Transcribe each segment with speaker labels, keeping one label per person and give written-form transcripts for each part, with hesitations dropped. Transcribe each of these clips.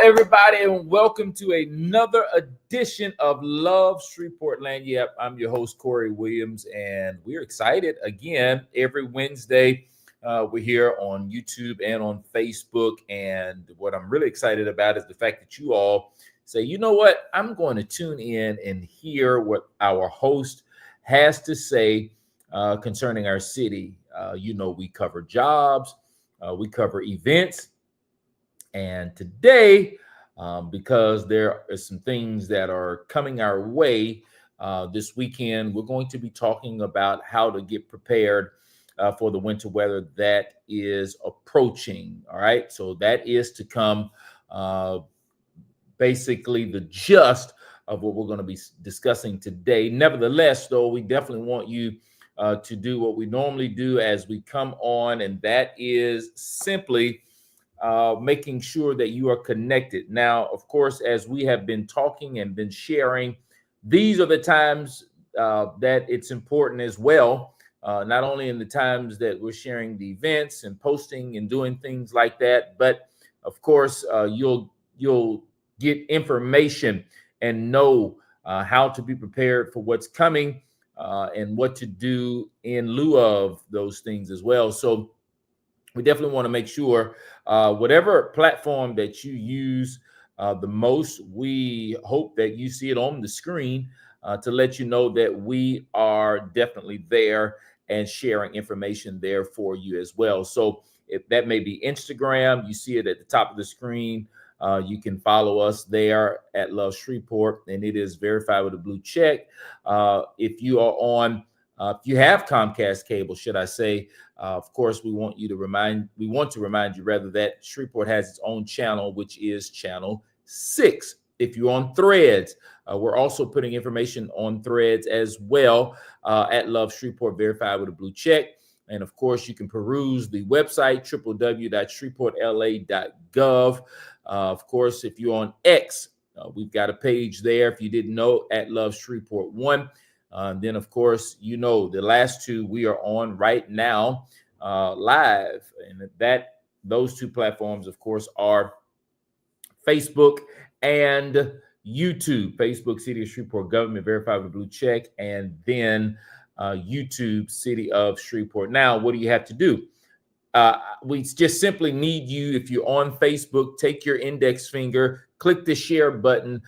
Speaker 1: everybody, and welcome to another edition of Love Shreveport Lagniappe. I'm your host, Corey Williams, and we're excited again every Wednesday. We're here on YouTube and on Facebook, and what I'm really excited about is the fact that you all say, you know what, I'm going to tune in and hear what our host has to say concerning our city. We cover jobs, we cover events. And today, because there are some things that are coming our way this weekend, we're going to be talking about how to get prepared for the winter weather that is approaching. All right. So that is to come, basically the gist of what we're going to be discussing today. Nevertheless, though, we definitely want you to do what we normally do as we come on, and that is simply making sure that you are connected. Now, of course, as we have been talking and been sharing, these are the times that it's important as well. Not only in the times that we're sharing the events and posting and doing things like that, but of course, you'll get information and know how to be prepared for what's coming and what to do in lieu of those things as well. So we definitely want to make sure whatever platform that you use the most, we hope that you see it on the screen to let you know that we are definitely there and sharing information there for you as well. So if that may be Instagram, you see it at the top of the screen. You can follow us there at Love Shreveport, and it is verified with a blue check. If you are on if you have Comcast cable, should I say, of course, we want to remind you rather that Shreveport has its own channel, which is channel 6. If you're on Threads, we're also putting information on Threads as well at Love Shreveport, verified with a blue check. And of course, you can peruse the website, www.shreveportla.gov. Of course, if you're on X, we've got a page there, if you didn't know, at Love Shreveport 1. Then, of course, the last two we are on right now live. And those two platforms, of course, are Facebook and YouTube. Facebook, City of Shreveport Government, verified with a blue check, and then YouTube, City of Shreveport. Now, what do you have to do? We just simply need you, if you're on Facebook, take your index finger, click the share button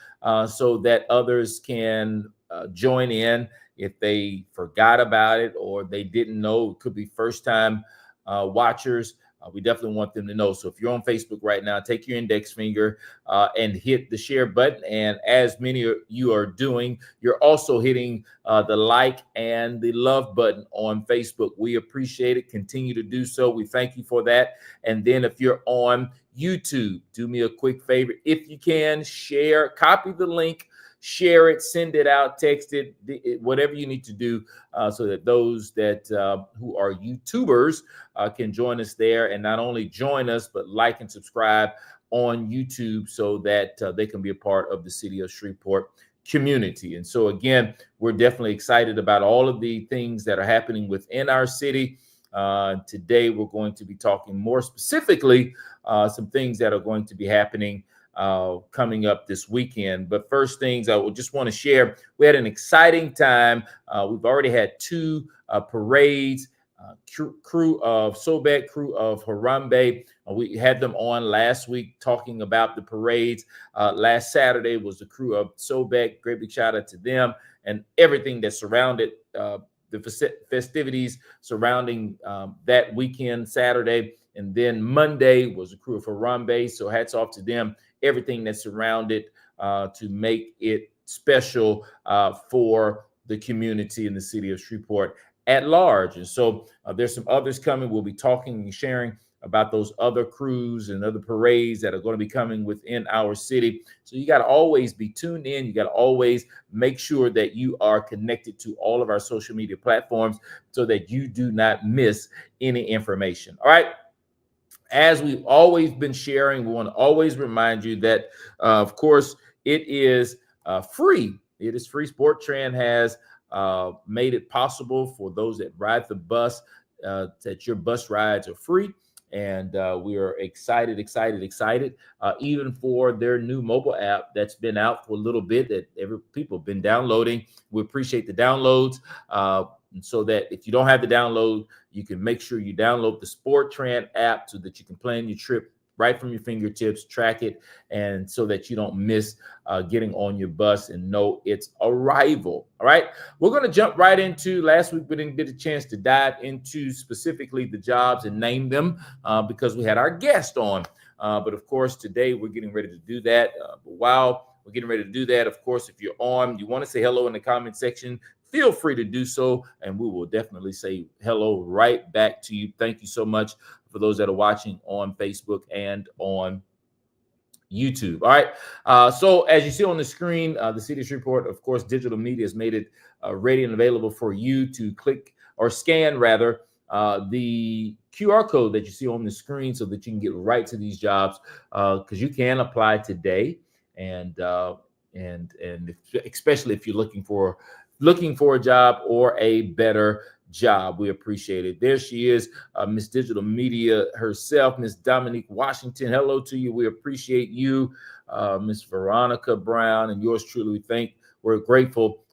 Speaker 1: so that others can join in if they forgot about it or they didn't know. It could be first time watchers. We definitely want them to know. So if you're on Facebook right now, take your index finger and hit the share button. And as many of you are doing, you're also hitting the like and the love button on Facebook. We appreciate it. Continue to do so. We thank you for that. And then if you're on YouTube, do me a quick favor. If you can, share, copy the link, share it, send it out, text it, whatever you need to do so that those that who are YouTubers can join us there, and not only join us, but like and subscribe on YouTube so that they can be a part of the City of Shreveport community. And so again, we're definitely excited about all of the things that are happening within our city. Today, we're going to be talking more specifically some things that are going to be happening coming up this weekend. But first things I would just want to share, we had an exciting time. We've already had two parades, crew of Sobek, crew of Harambe. We had them on last week talking about the parades. Last Saturday was the crew of Sobek. Great big shout out to them and everything that surrounded the festivities surrounding that weekend, Saturday. And then Monday was the crew of Harambe. So hats off to them, everything that surrounded to make it special for the community in the city of Shreveport at large. And so there's some others coming. We'll be talking and sharing about those other crews and other parades that are going to be coming within our city. So you got to always be tuned in. You got to always make sure that you are connected to all of our social media platforms so that you do not miss any information. All right. As we've always been sharing, we want to always remind you that, of course, it is free. It is free. SportTran has made it possible for those that ride the bus that your bus rides are free. And we are excited, even for their new mobile app that's been out for a little bit that people have been downloading. We appreciate the downloads. So that if you don't have the download, you can make sure you download the SportTran app so that you can plan your trip right from your fingertips, track it, and so that you don't miss getting on your bus and know its arrival. All right, we're going to jump right into, last week we didn't get a chance to dive into specifically the jobs and name them because we had our guest on. But of course, today we're getting ready to do that. But while we're getting ready to do that, of course, if you're on, you want to say hello in the comment section, feel free to do so, and we will definitely say hello right back to you. Thank you so much for those that are watching on Facebook and on YouTube. All right. So as you see on the screen, the City of Shreveport, of course, digital media has made it ready and available for you to click or scan, rather, the QR code that you see on the screen so that you can get right to these jobs, because you can apply today, and especially if you're looking for a job or a better job. We appreciate it. There she is, Miss Digital Media herself, Miss Dominique Washington. Hello to you. We appreciate you, Miss Veronica Brown, and yours truly. We're grateful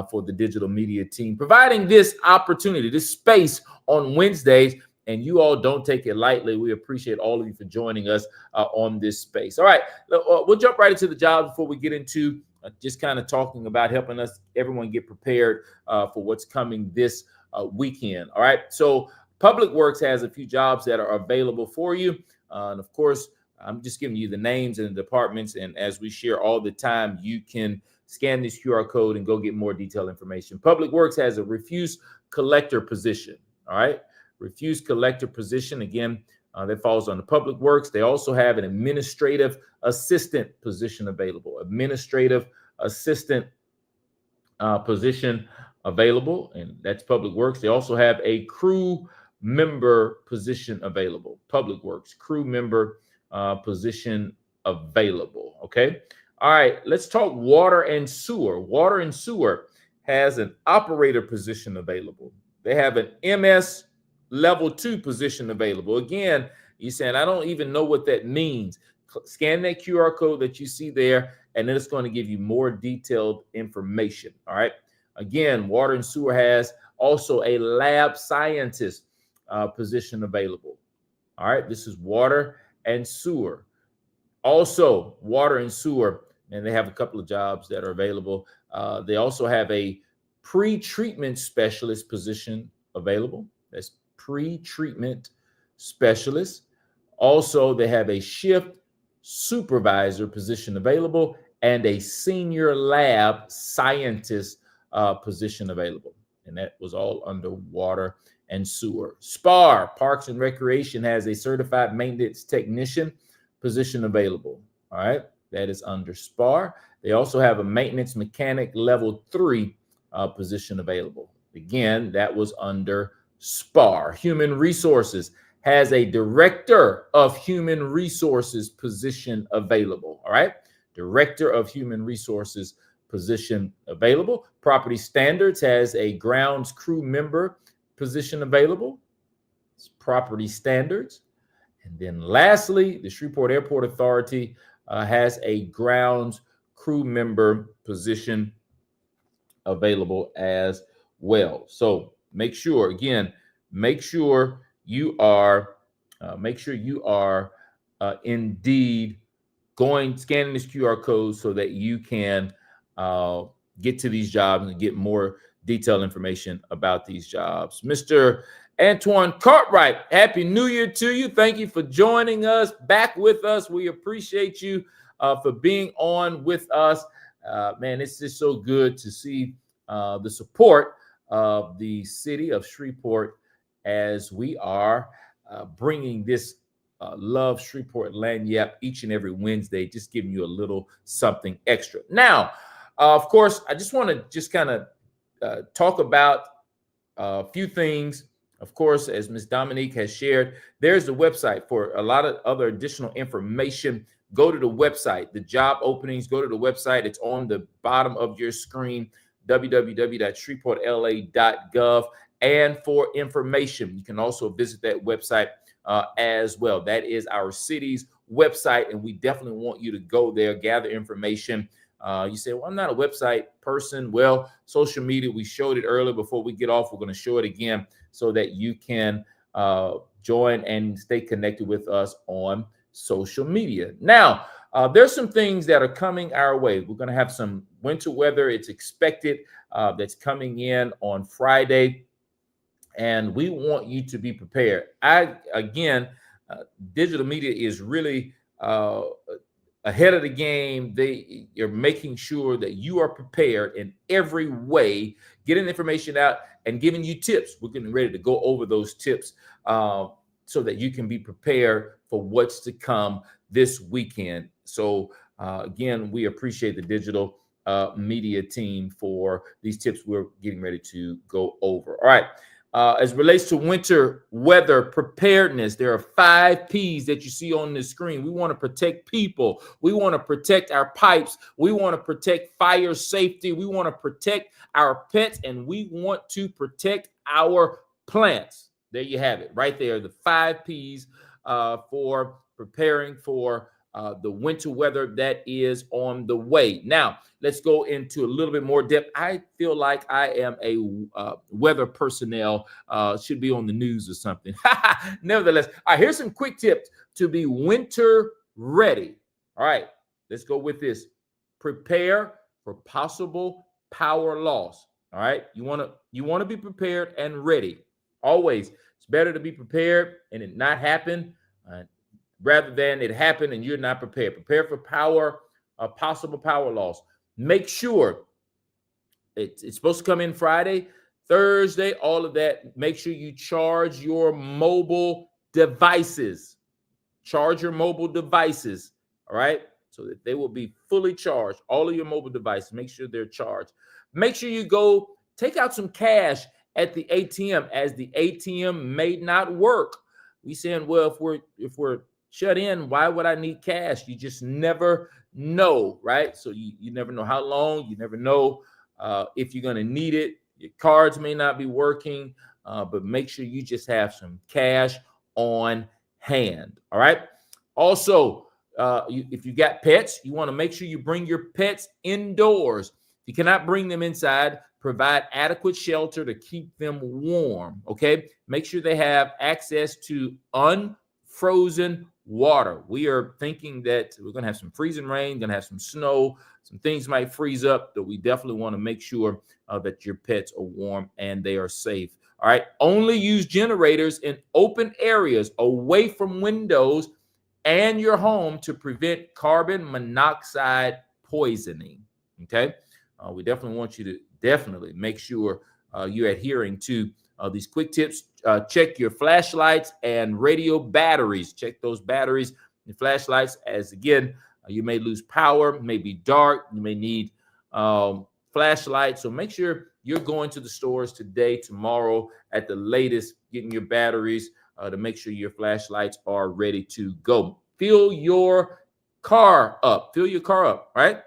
Speaker 1: for the digital media team providing this opportunity, this space on Wednesdays, and you all don't take it lightly. We appreciate all of you for joining us on this space. All right, we'll jump right into the job before we get into just kind of talking about helping everyone get prepared for what's coming this weekend. All right. So Public Works has a few jobs that are available for you. And of course, I'm just giving you the names and the departments. And as we share all the time, you can scan this QR code and go get more detailed information. Public Works has a refuse collector position. All right. Refuse collector position. Again, that falls on the Public Works. They also have an administrative assistant position available. Administrative assistant position available, and that's Public Works. They also have a crew member position available. Public Works crew member position available. Okay. All right. Let's talk water and sewer. Water and sewer has an operator position available. They have an MS level 2 position available. Again, you're saying, I don't even know what that means. Scan that QR code that you see there, and then it's going to give you more detailed information. All right. Again, water and sewer has also a lab scientist position available. All right. This is water and sewer. Also, water and sewer, and they have a couple of jobs that are available. They also have a pre-treatment specialist position available. That's pre-treatment specialist. Also, they have a shift supervisor position available and a senior lab scientist position available. And that was all under water and sewer. SPAR, Parks and Recreation, has a certified maintenance technician position available. All right. That is under SPAR. They also have a maintenance mechanic level 3 position available. Again, that was under SPAR. Human Resources has a director of human resources position available. All right. Director of human resources position available. Property Standards has a grounds crew member position available. It's Property Standards. And then lastly, the Shreveport Airport Authority has a grounds crew member position available as well. So make sure you are indeed scanning this QR code so that you can get to these jobs and get more detailed information about these jobs. Mr. Antoine Cartwright, Happy New Year to you. Thank you for joining us, back with us. We appreciate you for being on with us. Man, it's just so good to see the support of the city of Shreveport as we are bringing this Love Shreveport Lagniappe each and every Wednesday, just giving you a little something extra. Now, of course, I just want to just kind of talk about a few things. Of course, as Ms. Dominique has shared, there's the website for a lot of other additional information. Go to the website, the job openings, go to the website. It's on the bottom of your screen, www.shreveportla.gov. And for information, you can also visit that website as well. That is our city's website, and we definitely want you to go there, gather information. You say, well, I'm not a website person. Well, social media, we showed it earlier. Before we get off, we're going to show it again so that you can join and stay connected with us on social media. Now, there's some things that are coming our way. We're going to have some winter weather. It's expected that's coming in on Friday, and we want you to be prepared. Digital media is really ahead of the game. You're making sure that you are prepared in every way, getting information out and giving you tips. We're getting ready to go over those tips so that you can be prepared for what's to come this weekend. So again, we appreciate the digital media team for these tips we're getting ready to go over. All right. As it relates to winter weather preparedness, there are 5 P's that you see on the screen. We want to protect people. We want to protect our pipes. We want to protect fire safety. We want to protect our pets, and we want to protect our plants. There you have it right there, the 5 P's for preparing for the winter weather that is on the way. Now, let's go into a little bit more depth. I feel like I am a weather personnel, should be on the news or something. Nevertheless, all right, here's some quick tips to be winter ready. All right, let's go with this. Prepare for possible power loss. All right, you want to be prepared and ready. Always, it's better to be prepared and it not happen rather than it happen and you're not prepared. Prepare for possible power loss. Make sure it's supposed to come in Friday, Thursday, all of that. Make sure you charge your mobile devices. Charge your mobile devices, all right? So that they will be fully charged. All of your mobile devices, make sure they're charged. Make sure you go take out some cash at the ATM, as the ATM may not work. We saying, well, if we're shut in, why would I need cash? You just never know, right? So you never know how long. You never know if you're going to need it. Your cards may not be working, but make sure you just have some cash on hand. All right. Also, if you got pets, you want to make sure you bring your pets indoors. If you cannot bring them inside, provide adequate shelter to keep them warm. Okay. Make sure they have access to unfrozen water. We are thinking that we're going to have some freezing rain, going to have some snow, some things might freeze up, but we definitely want to make sure that your pets are warm and they are safe. All right. Only use generators in open areas away from windows and your home to prevent carbon monoxide poisoning. Okay. We definitely want you to definitely make sure you're adhering to these quick tips. Check your flashlights and radio batteries. Check those batteries and flashlights, as again, you may lose power, may be dark, you may need flashlights. So make sure you're going to the stores today, tomorrow at the latest, getting your batteries to make sure your flashlights are ready to go. Fill your car up. Fill your car up, right?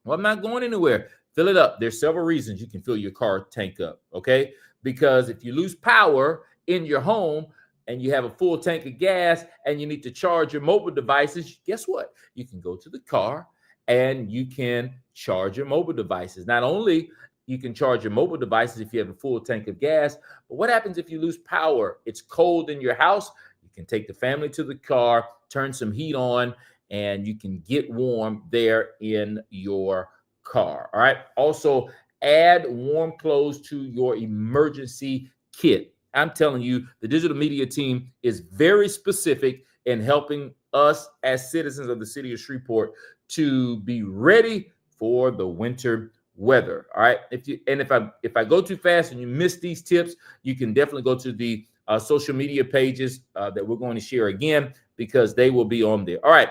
Speaker 1: Well, I'm not going anywhere. Fill it up. There's several reasons you can fill your car tank up, okay? Because if you lose power in your home and you have a full tank of gas and you need to charge your mobile devices, guess what? You can go to the car and you can charge your mobile devices. Not only you can charge your mobile devices if you have a full tank of gas, but what happens if you lose power? It's cold in your house. You can take the family to the car, turn some heat on, and you can get warm there in your car. All right. Also, add warm clothes to your emergency kit. I'm telling you, the digital media team is very specific in helping us as citizens of the city of Shreveport to be ready for the winter weather. All right. If I go too fast and you miss these tips, you can definitely go to the social media pages that we're going to share again, because they will be on there. All right.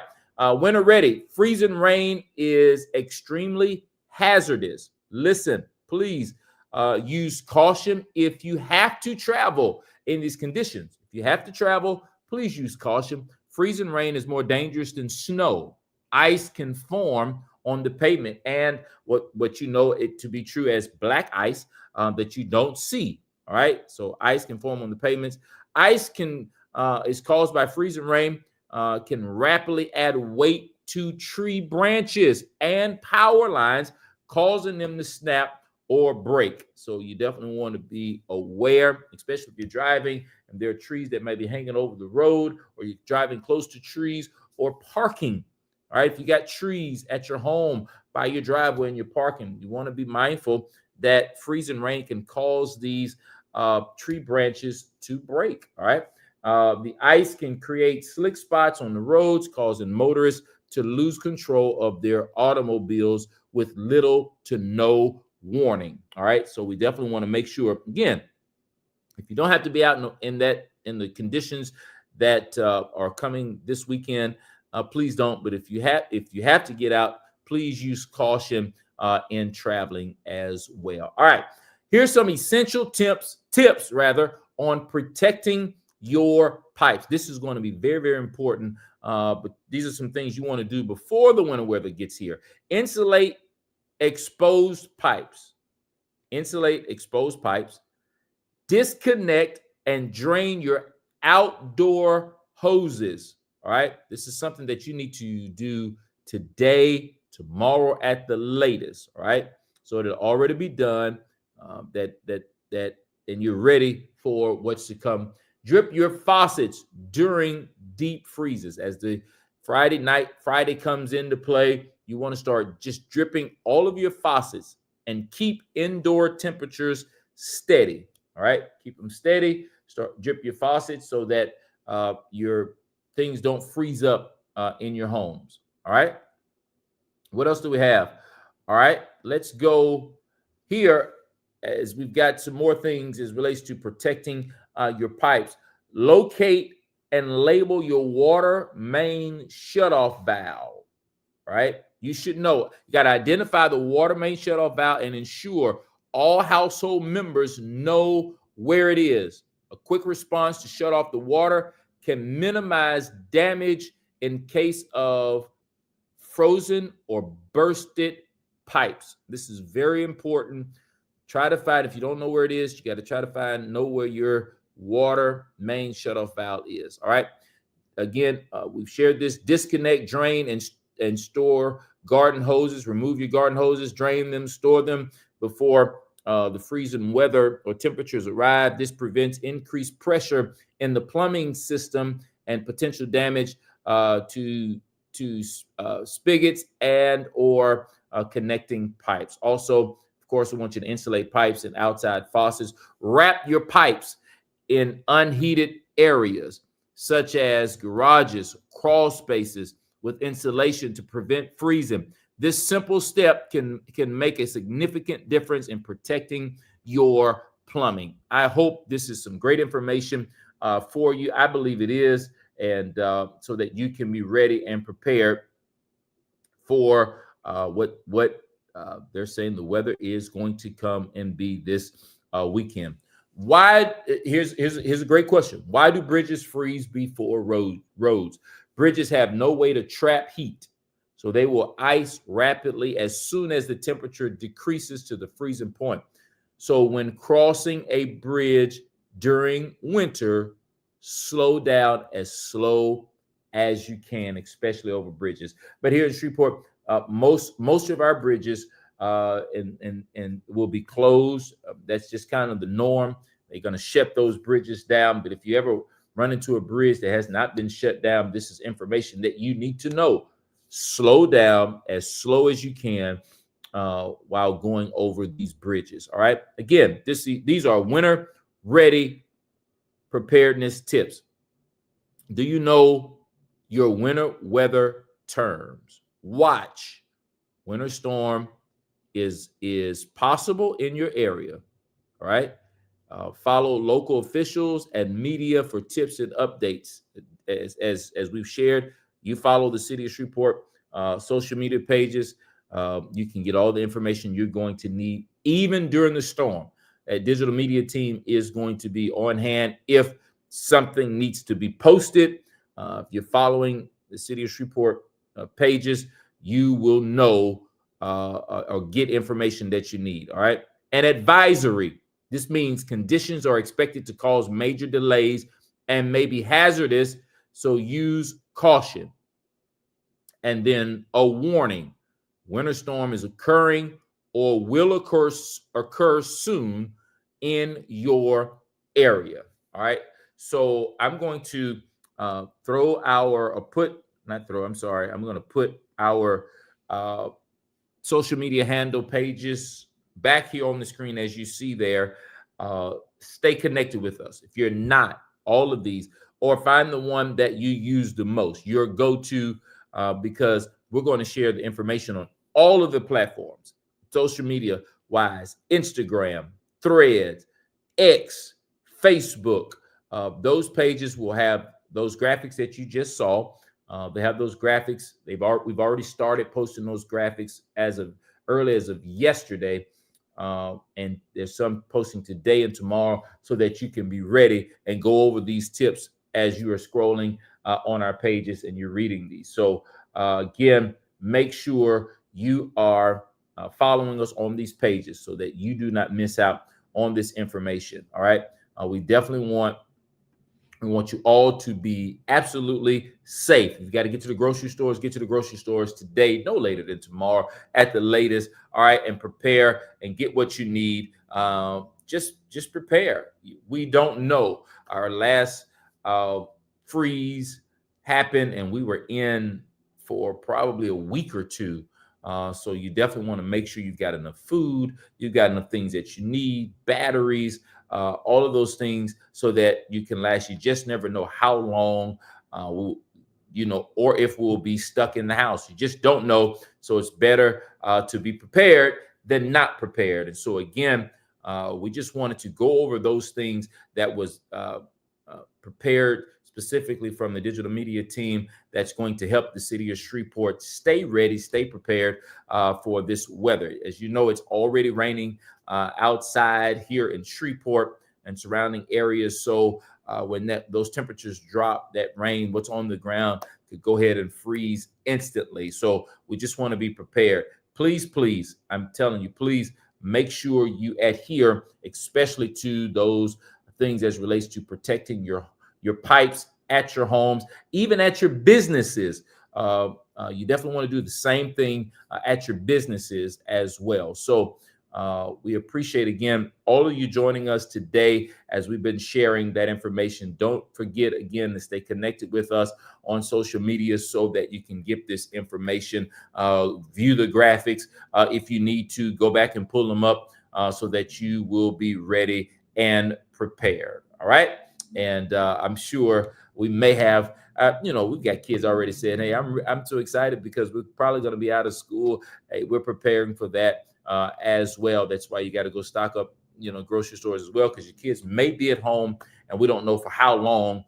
Speaker 1: Winter ready. Freezing rain is extremely hazardous. Listen, please use caution if you have to travel in these conditions. If you have to travel, please use caution. Freezing rain is more dangerous than snow. Ice can form on the pavement, and what you know it to be true as black ice that you don't see. All right. So ice can form on the pavements. Ice can is caused by freezing rain can rapidly add weight to tree branches and power lines, causing them to snap or break. So you definitely want to be aware, especially if you're driving and there are trees that may be hanging over the road, or you're driving close to trees or parking. All right, if you got trees at your home by your driveway and you're parking, you want to be mindful that freezing rain can cause these tree branches to break. All right. The ice can create slick spots on the roads, causing motorists to lose control of their automobiles with little to no warning. All right. So we definitely want to make sure, again, if you don't have to be out in the conditions that are coming this weekend, please don't. But if you have to get out, please use caution in traveling as well. All right. Here's some essential tips on protecting your pipes. This is going to be very, very important. But these are some things you want to do before the winter weather gets here. Insulate exposed pipes. Insulate exposed pipes. Disconnect and drain your outdoor hoses. All right. This is something that you need to do today, tomorrow at the latest. All right. So it'll already be done. And you're ready for what's to come. Drip your faucets during deep freezes. As the Friday comes into play, you want to start just dripping all of your faucets and keep indoor temperatures steady. All right, keep them steady. Start drip your faucets so that your things don't freeze up in your homes. All right. What else do we have? All right, let's go here, as we've got some more things as relates to protecting your pipes. Locate and label your water main shutoff valve. All right, you should know. You got to identify the water main shutoff valve and ensure all household members know where it is. A quick response to shut off the water can minimize damage in case of frozen or bursted pipes. This is very important. Try to find, if you don't know where it is, you got to try to know where your water main shutoff valve is. All right. Again, we've shared this. Disconnect, drain, and store garden hoses. Remove your garden hoses, drain them, store them before the freezing weather or temperatures arrive. This prevents increased pressure in the plumbing system and potential damage to spigots and or connecting pipes. Also, of course, we want you to insulate pipes and outside faucets. Wrap your pipes in unheated areas, such as garages, crawl spaces, with insulation to prevent freezing. This simple step can make a significant difference in protecting your plumbing. I hope this is some great information for you. I believe it is, and so that you can be ready and prepared for what they're saying the weather is going to come and be this weekend. Why? Here's a great question. Why do bridges freeze before roads? Bridges have no way to trap heat, so they will ice rapidly as soon as the temperature decreases to the freezing point. So when crossing a bridge during winter, slow down as slow as you can, especially over bridges. But here in Shreveport, most of our bridges and will be closed. That's just kind of the norm. They're going to shut those bridges down. But if you ever run into a bridge that has not been shut down, this is information that you need to know. Slow down as slow as you can while going over these bridges. All right. Again, these are winter ready preparedness tips. Do you know your winter weather terms? Watch. Winter storm is possible in your area. All right. Follow local officials and media for tips and updates. As we've shared, you follow the City of Shreveport social media pages. You can get all the information you're going to need, even during the storm. A digital media team is going to be on hand if something needs to be posted. If you're following the City of Shreveport pages, you will know or get information that you need. All right. An advisory. This means conditions are expected to cause major delays and may be hazardous, so use caution. And then a warning: winter storm is occurring or will occur soon in your area. All right. So I'm going to throw our or put not throw. I'm sorry. I'm going to put our uh, social media handle pages back here on the screen as you see there. Stay connected with us. If you're not, all of these, or find the one that you use the most, your go-to, because we're going to share the information on all of the platforms, social media wise: Instagram, Threads, X, Facebook. Those pages will have those graphics that you just saw. They have those graphics. We've already started posting those graphics as of early as of yesterday, and there's some posting today and tomorrow, so that you can be ready and go over these tips as you are scrolling on our pages and you're reading these. So again, make sure you are following us on these pages so that you do not miss out on this information. All right, we definitely want you all to be absolutely safe. You've got to get to the grocery stores. Get to the grocery stores today, no later than tomorrow at the latest. All right, and prepare and get what you need. Just prepare. We don't know. Our last freeze happened, and we were in for probably a week or two. So you definitely want to make sure you've got enough food, you've got enough things that you need, batteries, all of those things, so that you can last. You just never know how long, or if we'll be stuck in the house. You just don't know. So it's better to be prepared than not prepared. And so again, we just wanted to go over those things that was prepared specifically from the digital media team that's going to help the city of Shreveport stay ready, stay prepared for this weather. As you know, it's already raining outside here in Shreveport and surrounding areas. So when those temperatures drop, that rain, what's on the ground, could go ahead and freeze instantly. So we just want to be prepared. Please, I'm telling you, please make sure you adhere, especially to those things as relates to protecting your pipes at your homes, even at your businesses. You definitely want to do the same thing at your businesses as well. So we appreciate, again, all of you joining us today as we've been sharing that information. Don't forget, again, to stay connected with us on social media so that you can get this information, view the graphics. If you need to, go back and pull them up so that you will be ready and prepared. All right. And I'm sure we may have, we've got kids already saying, hey, I'm so excited because we're probably going to be out of school. Hey, we're preparing for that as well. That's why you got to go stock up, grocery stores as well, because your kids may be at home and we don't know for how long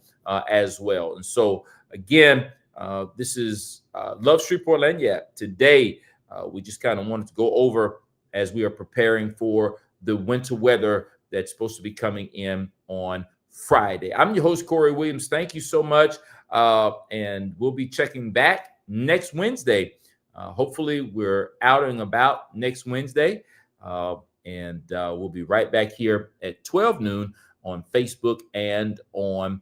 Speaker 1: as well. And so, again, this is Love Shreveport Lagniappe. Today, we just kind of wanted to go over as we are preparing for the winter weather that's supposed to be coming in on Friday. I'm your host, Corey Williams. Thank you so much. And we'll be checking back next Wednesday. Hopefully we're out and about next Wednesday. And we'll be right back here at 12 noon on Facebook and on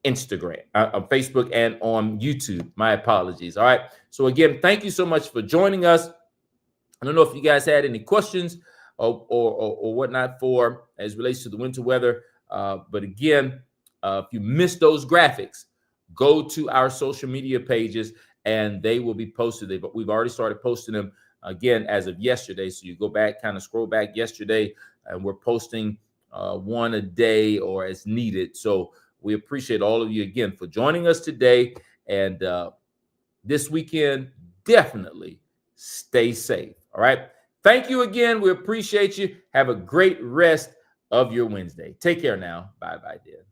Speaker 1: Instagram, on Facebook and on YouTube. My apologies. All right. So again, thank you so much for joining us. I don't know if you guys had any questions or whatnot for as relates to the winter weather. But again, if you missed those graphics, go to our social media pages and they will be posted. We've already started posting them again as of yesterday. So you go back, kind of scroll back yesterday, and we're posting one a day or as needed. So we appreciate all of you again for joining us today. And this weekend, definitely stay safe. All right. Thank you again. We appreciate you. Have a great rest of your Wednesday. Take care now. Bye-bye, dear.